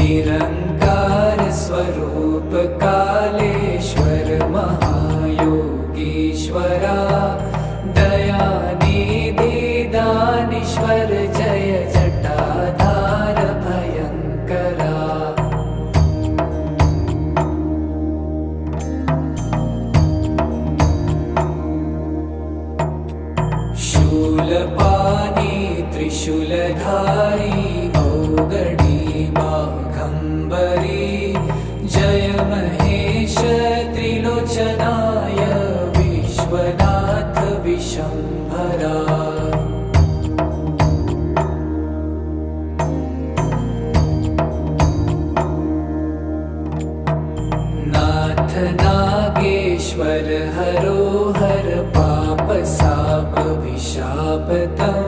निरंकार स्वरूप कालेश्वर महायोगीश्वरा दयानिधि दानीश्वर जय जटाधार भयंकरा। शूलपाणी त्रिशूलधारी औगडी बाघंबरी जय महेश त्रिलोचनाय विश्वनाथ विशंभरा। नाथ नागेश्वर हरो हर पाप साप विशापतम्